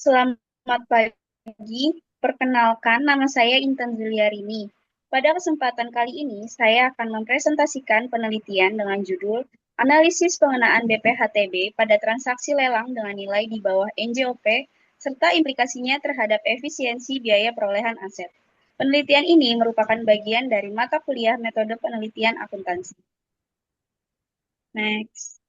Selamat pagi, perkenalkan nama saya Intan Zuliarini. Pada kesempatan kali ini, saya akan mempresentasikan penelitian dengan judul Analisis Pengenaan BPHTB pada Transaksi Lelang dengan Nilai di bawah NJOP, serta implikasinya terhadap efisiensi biaya perolehan aset. Penelitian ini merupakan bagian dari mata kuliah Metode Penelitian Akuntansi. Next.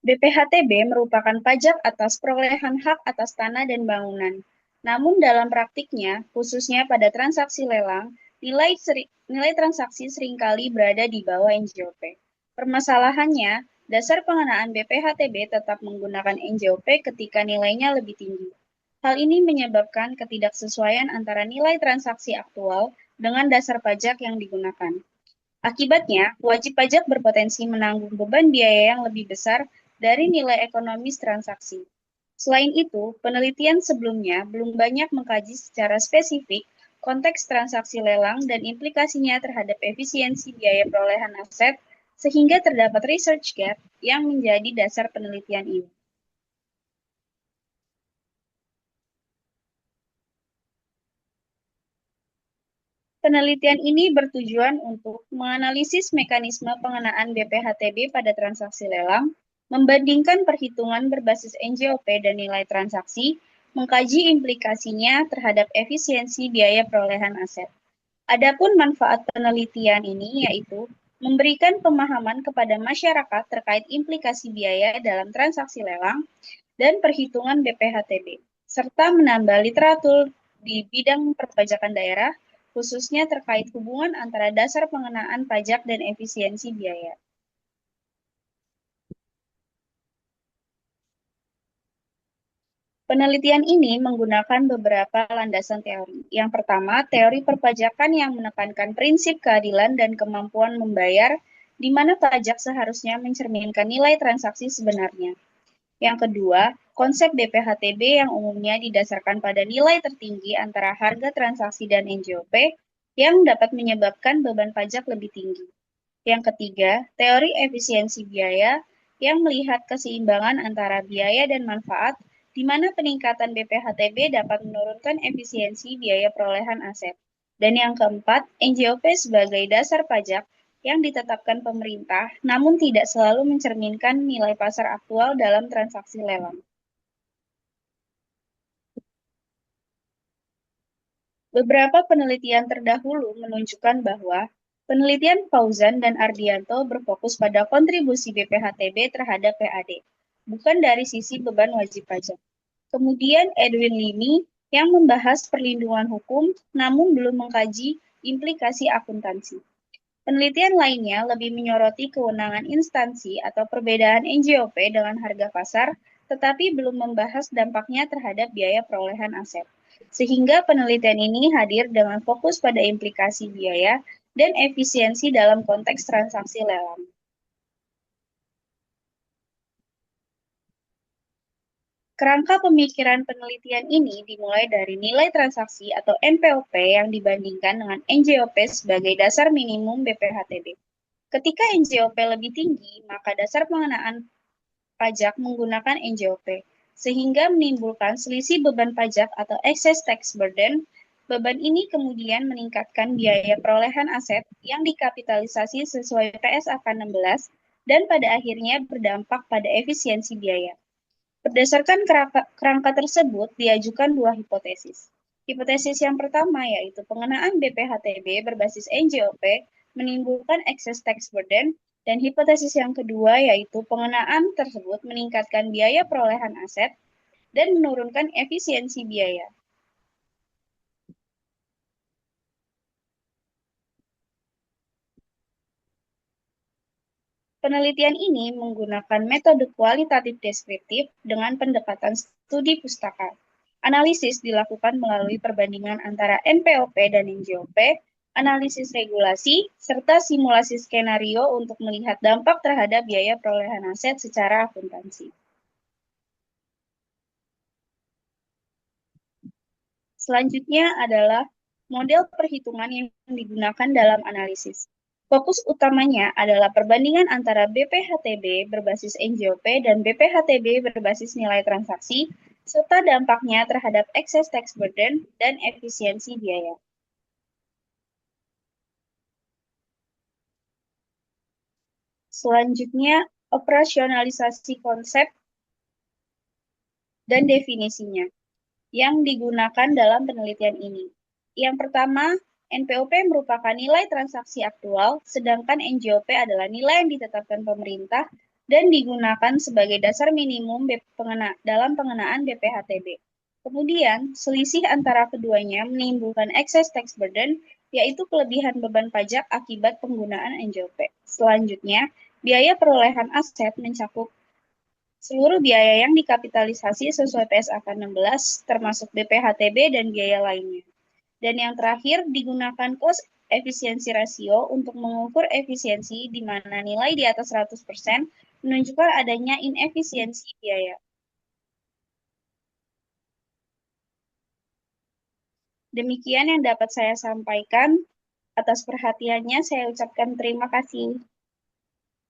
BPHTB merupakan pajak atas perolehan hak atas tanah dan bangunan. Namun dalam praktiknya, khususnya pada transaksi lelang, nilai transaksi seringkali berada di bawah NJOP. Permasalahannya, dasar pengenaan BPHTB tetap menggunakan NJOP ketika nilainya lebih tinggi. Hal ini menyebabkan ketidaksesuaian antara nilai transaksi aktual dengan dasar pajak yang digunakan. Akibatnya, wajib pajak berpotensi menanggung beban biaya yang lebih besar dari nilai ekonomis transaksi. Selain itu, penelitian sebelumnya belum banyak mengkaji secara spesifik konteks transaksi lelang dan implikasinya terhadap efisiensi biaya perolehan aset, sehingga terdapat research gap yang menjadi dasar penelitian ini. Penelitian ini bertujuan untuk menganalisis mekanisme pengenaan BPHTB pada transaksi lelang, membandingkan perhitungan berbasis NJOP dan nilai transaksi, mengkaji implikasinya terhadap efisiensi biaya perolehan aset. Adapun manfaat penelitian ini yaitu memberikan pemahaman kepada masyarakat terkait implikasi biaya dalam transaksi lelang dan perhitungan BPHTB, serta menambah literatur di bidang perpajakan daerah, khususnya terkait hubungan antara dasar pengenaan pajak dan efisiensi biaya. Penelitian ini menggunakan beberapa landasan teori. Yang pertama, teori perpajakan yang menekankan prinsip keadilan dan kemampuan membayar, di mana pajak seharusnya mencerminkan nilai transaksi sebenarnya. Yang kedua, konsep BPHTB yang umumnya didasarkan pada nilai tertinggi antara harga transaksi dan NJOP yang dapat menyebabkan beban pajak lebih tinggi. Yang ketiga, teori efisiensi biaya yang melihat keseimbangan antara biaya dan manfaat, di mana peningkatan BPHTB dapat menurunkan efisiensi biaya perolehan aset. Dan yang keempat, NJOP sebagai dasar pajak yang ditetapkan pemerintah, namun tidak selalu mencerminkan nilai pasar aktual dalam transaksi lelang. Beberapa penelitian terdahulu menunjukkan bahwa penelitian Fauzan dan Ardianto berfokus pada kontribusi BPHTB terhadap PAD, bukan dari sisi beban wajib pajak. Kemudian Edwin Limi yang membahas perlindungan hukum, namun belum mengkaji implikasi akuntansi. Penelitian lainnya lebih menyoroti kewenangan instansi atau perbedaan NJOP dengan harga pasar, tetapi belum membahas dampaknya terhadap biaya perolehan aset. Sehingga penelitian ini hadir dengan fokus pada implikasi biaya dan efisiensi dalam konteks transaksi lelang. Kerangka pemikiran penelitian ini dimulai dari nilai transaksi atau NPOP yang dibandingkan dengan NJOP sebagai dasar minimum BPHTB. Ketika NJOP lebih tinggi, maka dasar pengenaan pajak menggunakan NJOP, sehingga menimbulkan selisih beban pajak atau excess tax burden. Beban ini kemudian meningkatkan biaya perolehan aset yang dikapitalisasi sesuai PSAK 16 dan pada akhirnya berdampak pada efisiensi biaya. Berdasarkan kerangka tersebut, diajukan dua hipotesis. Hipotesis yang pertama yaitu pengenaan BPHTB berbasis NJOP menimbulkan excess tax burden, dan hipotesis yang kedua yaitu pengenaan tersebut meningkatkan biaya perolehan aset dan menurunkan efisiensi biaya. Penelitian ini menggunakan metode kualitatif deskriptif dengan pendekatan studi pustaka. Analisis dilakukan melalui perbandingan antara NPOP dan NJOP, analisis regulasi, serta simulasi skenario untuk melihat dampak terhadap biaya perolehan aset secara akuntansi. Selanjutnya adalah model perhitungan yang digunakan dalam analisis. Fokus utamanya adalah perbandingan antara BPHTB berbasis NJOP dan BPHTB berbasis nilai transaksi, serta dampaknya terhadap excess tax burden dan efisiensi biaya. Selanjutnya, operasionalisasi konsep dan definisinya yang digunakan dalam penelitian ini. Yang pertama, NPOP merupakan nilai transaksi aktual, sedangkan NJOP adalah nilai yang ditetapkan pemerintah dan digunakan sebagai dasar minimum dalam pengenaan BPHTB. Kemudian, selisih antara keduanya menimbulkan excess tax burden, yaitu kelebihan beban pajak akibat penggunaan NJOP. Selanjutnya, biaya perolehan aset mencakup seluruh biaya yang dikapitalisasi sesuai PSAK 16, termasuk BPHTB dan biaya lainnya. Dan yang terakhir, digunakan cost efisiensi rasio untuk mengukur efisiensi di mana nilai di atas 100% menunjukkan adanya inefisiensi biaya. Demikian yang dapat saya sampaikan. Atas perhatiannya, saya ucapkan terima kasih.